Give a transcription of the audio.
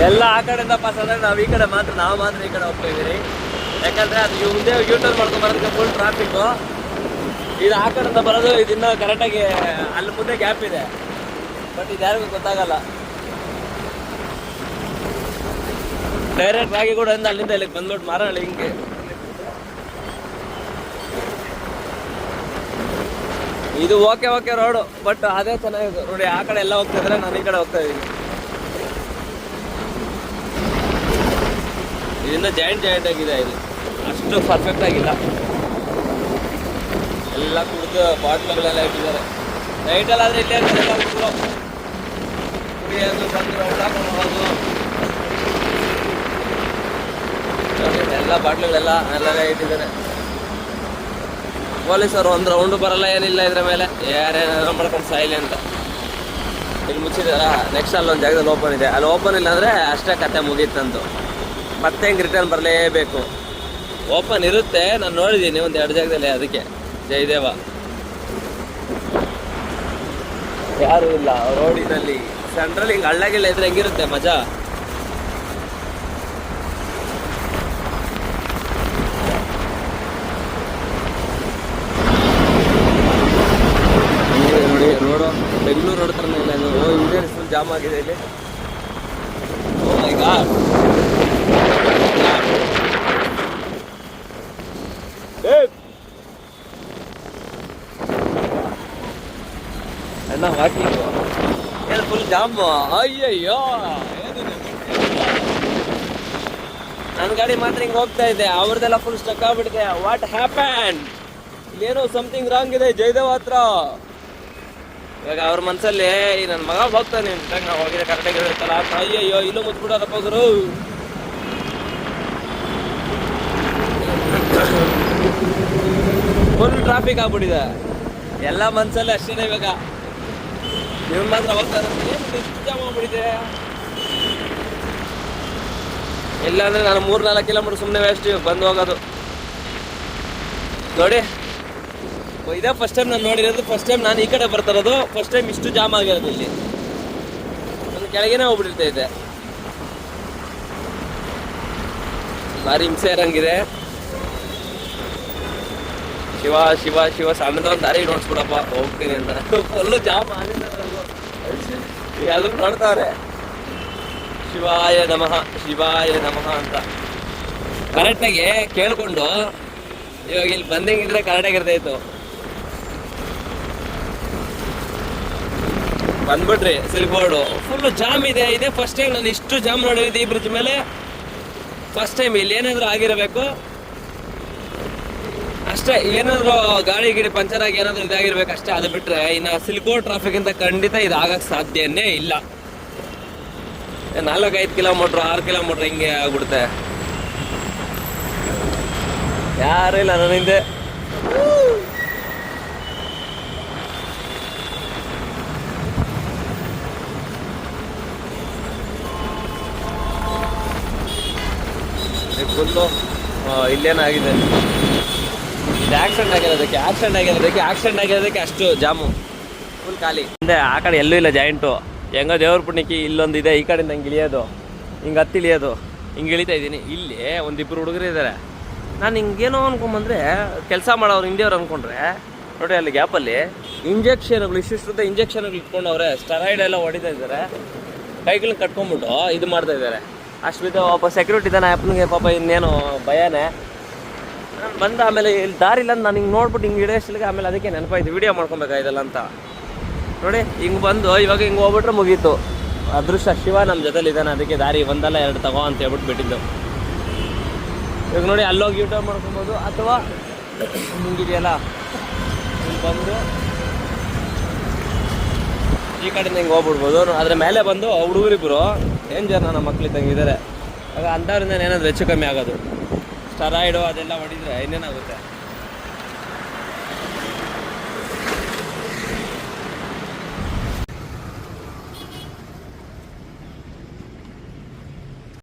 ಎಲ್ಲ ಆ ಕಡೆಯಿಂದ ಪಾಸ್ ಆದ್ರೆ ನಾವು ಈ ಕಡೆ ಮಾತ್ರ ಈ ಕಡೆ ಹೋಗ್ತಾ ಇದೀರಿ. ಯಾಕಂದ್ರೆ ಅದು ಮುಂದೆ ಯೂಟರ್ನ್ ಮಾಡ್ಕೊಂಡು ಬರೋದಕ್ಕೆ ಫುಲ್ ಟ್ರಾಫಿಕ್ಕು. ಇದು ಆ ಕಡೆಯಿಂದ ಬರೋದು ಇದನ್ನ ಕರೆಕ್ಟಾಗಿ ಅಲ್ಲಿ ಮುಂದೆ ಗ್ಯಾಪ್ ಇದೆ, ಬಟ್ ಇದು ಯಾರಿಗೂ ಗೊತ್ತಾಗಲ್ಲ. ಡೈರೆಕ್ಟ್ ರಾಗಿಗೂಡ ಅಲ್ಲಿಂದ ಇಲ್ಲಿಗೆ ಬಂದ್ಬಿಟ್ಟು ಮಾರಳ್ಳಿ ಹಿಂಗೆ. ಇದು ಓಕೆ ರೋಡು, ಬಟ್ ಅದೇ ಚೆನ್ನಾಗಿದೆ ನೋಡಿ. ಆ ಕಡೆ ಎಲ್ಲ ಹೋಗ್ತಾ ಇದ್ರೆ ನಾನು ಈ ಕಡೆ ಹೋಗ್ತಾ ಇದ್ದೀನಿ. ಇದರಿಂದ ಜಾಯಿಂಟ್ ಆಗಿದೆ, ಇದು ಅಷ್ಟು ಪರ್ಫೆಕ್ಟ್ ಆಗಿಲ್ಲ. ಎಲ್ಲ ಕುಡಿದು ಬಾಟ್ಲುಗಳೆಲ್ಲ ಇಟ್ಟಿದ್ದಾರೆ. ನೈಟಲ್ಲಾದರೆ ಇಲ್ಲೇ ಎಲ್ಲ ಕುಡಿಯೋದು ಬಂದು ರೌಂಡ್ ಹಾಕೊಂಡು ಹೋಗೋದು. ಎಲ್ಲ ಬಾಟ್ಲುಗಳೆಲ್ಲ ಅಲ್ಲೆಲ್ಲ ಇಟ್ಟಿದ್ದಾರೆ. ಪೊಲೀಸರು ಒಂದು ರೌಂಡು ಬರಲ್ಲ, ಏನಿಲ್ಲ ಇದ್ರ ಮೇಲೆ. ಯಾರೇನಾದ್ರು ಮಾಡ್ಕೊಂಡು ಸಾಯಿಲಿ ಅಂತ ಇಲ್ಲಿ ಮುಚ್ಚಿದಾರ. ನೆಕ್ಸ್ಟ್ ಅಲ್ಲೊಂದು ಜಾಗದಲ್ಲಿ ಓಪನ್ ಇದೆ, ಅಲ್ಲಿ ಓಪನ್ ಇಲ್ಲ ಅಂದರೆ ಅಷ್ಟೇ ಕತೆ ಮುಗೀತಂತು. ಮತ್ತೆ ಹೆಂಗೆ ರಿಟರ್ನ್ ಬರಲೇಬೇಕು. ಓಪನ್ ಇರುತ್ತೆ, ನಾನು ನೋಡಿದ್ದೀನಿ ಒಂದು 2 ಜಾಗದಲ್ಲಿ. ಅದಕ್ಕೆ ಜಯದೇವ ಯಾರು ಇಲ್ಲ ರೋಡಿನಲ್ಲಿ. ಸೆಂಟ್ರಲ್ ಹಿಂಗೆ ಹಳ್ಳಗಿಲ್ಲ ಇದ್ರೆ ಹೆಂಗಿರುತ್ತೆ ಮಜಾ. ನೋಡಿ ರೋಡು ಬೆಂಗಳೂರು ರೋಡ್ ಥರನೇ ಇಲ್ಲ ಇದು. ಇಂಡಿಯನ್ ಫುಲ್ ಜಾಮ್ ಆಗಿದೆ ಇಲ್ಲಿ. ಓ ಮೈ ಗಾಡ್. ಅಣ್ಣ ವಾಕಿಂಗು ಏನು ಫುಲ್ ಜಾಮು. ಅಯ್ಯಯ್ಯೋ, ನನ್ನ ಗಾಡಿ ಮಾತ್ರ ಹಿಂಗೆ ಹೋಗ್ತಾ ಇದೆ, ಅವ್ರದ್ದೆಲ್ಲ ಫುಲ್ ಸ್ಟಕ್ ಆಗ್ಬಿಟ್ಟಿದೆ. What happen? ಇಲ್ಲೇನೋ ಸಮಥಿಂಗ್ ರಾಂಗ್ ಇದೆ ಜಯದೇವ ಹತ್ರ. ಇವಾಗ ಅವ್ರ ಮನಸ್ಸಲ್ಲಿ ಈ ನನ್ನ ಮಗ ಹೋಗ್ತಾನೆ ನಾವು ಹೋಗಿದೆ ಕರೆಕ್ಟಾಗಿ ಇರುತ್ತಲ್ಲ. ಅಯ್ಯಯ್ಯೋ, ಇಲ್ಲೂ ಮುಚ್ಬಿಡೋದಪ್ಪ ಗುರು. ಫುಲ್ ಟ್ರಾಫಿಕ್ ಆಗ್ಬಿಟ್ಟಿದೆ. ಎಲ್ಲ ಮನಸ್ಸಲ್ಲಿ ಅಷ್ಟೇ ಇವಾಗ. ಇವ್ರು ಮಾತ್ರ ಹೋಗ್ತಾರೆ, ಎಷ್ಟು ಜಾಮ್ ಆಗ್ಬಿಟ್ಟಿದೆ. ಇಲ್ಲಾಂದ್ರೆ ನಾನು 3-4 ಕಿಲೋಮೀಟರ್ ಸುಮ್ಮನೆ ವೇಸ್ಟ್ ಬಂದು ಹೋಗೋದು. ನೋಡಿ, ಇದೇ ಫಸ್ಟ್ ಟೈಮ್ ನಾನು ನೋಡಿರೋದು. ಫಸ್ಟ್ ಟೈಮ್ ನಾನು ಈ ಕಡೆ ಬರ್ತಿರೋದು. ಫಸ್ಟ್ ಟೈಮ್ ಇಷ್ಟು ಜಾಮ್ ಆಗಿರೋದು ಇಲ್ಲಿ. ಒಂದು ಕೆಳಗೇನೆ ಹೋಗ್ಬಿಟ್ಟಿರ್ತೈತೆ. ಭಾರಿ ಹಿಂಸೆ ಇರಂಗಿದೆ. ಶಿವ ಶಿವ ಶಿವ ಸಣ್ಣದೊಂದು ದಾರಿ ನೋಡ್ಸ್ಬಿಡಪ್ಪ ಹೋಗ್ತೀನಿ ಅಂತ. ಫುಲ್ಲು ಜಾಮ್ ಆಗಿದೆ. ಎಲ್ಲರೂ ನೋಡ್ತಾವ್ರೆ ಶಿವಾಯ ನಮಃ ಅಂತ ಕರೆಕ್ಟಾಗಿ ಕೇಳ್ಕೊಂಡು. ಇವಾಗ ಇಲ್ಲಿ ಬಂದಂಗಿದ್ರೆ ಕರೆಕ್ಟಾಗಿರ್ತೈತು. ಬಂದ್ಬಿಟ್ರಿ ಸಿಲ್ಬೋರ್ಡು ಫುಲ್ಲು ಜಾಮ್ ಇದೆ. ಇದೇ ಫಸ್ಟ್ ಟೈಮ್ ನಾನು ಇಷ್ಟು ಜಾಮ್ ನೋಡಿದ್ದು ಈ ಬ್ರಿಡ್ಜ್ ಮೇಲೆ. ಫಸ್ಟ್ ಟೈಮ್ ಇಲ್ಲಿ ಏನಾದರೂ ಆಗಿರಬೇಕು ಅಷ್ಟೇ. ಏನಾದರೂ ಗಾಡಿ ಪಂಚರ್ ಆಗಿ ಏನಾದರೂ ಇದಾಗಿರ್ಬೇಕು ಅಷ್ಟೇ. ಅದು ಬಿಟ್ಟರೆ ಇನ್ನು ಸಿಲ್ಕೋರ್ ಟ್ರಾಫಿಕ್ ಅಂತ ಖಂಡಿತ ಇದು ಆಗಕ್ಕೆ ಸಾಧ್ಯನೇ ಇಲ್ಲ. 4-5 ಕಿಲೋಮೀಟ್ರ್ 6 ಕಿಲೋಮೀಟ್ರ್ ಹಿಂಗೆ ಆಗ್ಬಿಡುತ್ತೆ. ಯಾರು ಇಲ್ಲ ನನ್ನ ಹಿಂದೆ. ಫುಲ್ಲು ಇಲ್ಲೇನಾಗಿದೆ. ಇದು ಆಕ್ಸಿಡೆಂಟ್ ಆಗಿರೋದಕ್ಕೆ ಅಷ್ಟು ಜಾಮು ಫುಲ್ ಖಾಲಿ. ಅಂದರೆ ಆ ಕಡೆ ಎಲ್ಲೂ ಇಲ್ಲ ಜಾಯಿಂಟು. ಹೆಂಗೋ ದೇವ್ರ ಪುಣ್ಯಕ್ಕೆ ಇಲ್ಲೊಂದಿದೆ. ಈ ಕಡೆಯಿಂದ ಹಿಂಗೆ ಇಳಿಯೋದು, ಹಿಂಗೆ ಹತ್ತಿ ಇಳಿಯೋದು, ಹಿಂಗೆ ಇಳಿತಾ ಇದ್ದೀನಿ. ಇಲ್ಲಿ 1-2 ಹುಡುಗರು ಇದ್ದಾರೆ. ನಾನು ಹಿಂಗೇನೋ ಅನ್ಕೊಂಬಂದರೆ ಕೆಲಸ ಮಾಡೋರು ಹಿಂದಿಯವ್ರು ಅಂದ್ಕೊಂಡ್ರೆ ನೋಡಿ ಅಲ್ಲಿ ಗ್ಯಾಪಲ್ಲಿ ಇಂಜೆಕ್ಷನ್ಗಳು ಇಷ್ಟಿಷ್ಟು ಇಂಜೆಕ್ಷನ್ಗಳು ಇಟ್ಕೊಂಡವ್ರೆ. ಸ್ಟೆರಾಯ್ಡ್ ಎಲ್ಲ ಹೊಡಿತಾ ಇದ್ದಾರೆ. ಕೈಗಳನ್ನ ಕಟ್ಕೊಂಡ್ಬಿಟ್ಟು ಇದು ಮಾಡ್ತಾ ಇದ್ದಾರೆ. ಅಷ್ಟು ಬಿದ್ದು ಒಬ್ಬ ಸೆಕ್ಯೂರಿಟಿ ಇದ್ದಾನೆ. ಅಪ್ಪನಿಗೆ ಪಾಪ ಇನ್ನೇನು ಭಯನೇ. ನಾನು ಬಂದ ಆಮೇಲೆ ಇಲ್ಲಿ ದಾರಿ ಇಲ್ಲ ಅಂತ ನಾನು ಹಿಂಗೆ ನೋಡ್ಬಿಟ್ಟು ಹಿಂಗೆ ಇಡೋಷ್ಟಿಗೆ ಆಮೇಲೆ ಅದಕ್ಕೆ ನೆನಪಾಯ್ತು ವೀಡಿಯೋ ಮಾಡ್ಕೊಬೇಕಾಯ್ತಲ್ಲ ಅಂತ ನೋಡಿ ಹಿಂಗೆ ಬಂದು ಇವಾಗ ಹಿಂಗೆ ಹೋಗ್ಬಿಟ್ರೆ ಮುಗೀತು. ಅದೃಷ್ಟ ಶಿವ ನಮ್ಮ ಜೊತೆಲಿ ಇದ್ದಾನೆ. ಅದಕ್ಕೆ ದಾರಿ 1-2 ತಗೋ ಅಂತ ಹೇಳ್ಬಿಟ್ಟು ಬಿಟ್ಟಿದ್ದು. ಇವಾಗ ನೋಡಿ ಅಲ್ಲೋಗಿ ಯೂಟರ್ನ್ ಮಾಡ್ಕೊಬೋದು, ಅಥವಾ ಹಿಂಗಿದೆಯಲ್ಲ ಹಿಂಗೆ ಬಂದು ಈ ಕಡೆಯಿಂದ ಹಿಂಗೆ ಹೋಗ್ಬಿಡ್ಬೋದು. ಅದ್ರ ಮೇಲೆ ಬಂದು ಹುಡುಗರಿಬ್ಬರು ಡೇಂಜರ್ ನನ್ನ ಮಕ್ಳಿದ್ದಂಗೆ ಇದ್ದಾರೆ. ಆಗ ಅಂಥವ್ರಿಂದ ಏನಾದರೂ ಹೆಚ್ಚು ಕಮ್ಮಿ ಆಗೋದು. ಸ್ಟೆರಾಯ್ಡು ಅದೆಲ್ಲ ಹೊಡಿದ್ರೆ ಇನ್ನೇನಾಗುತ್ತೆ.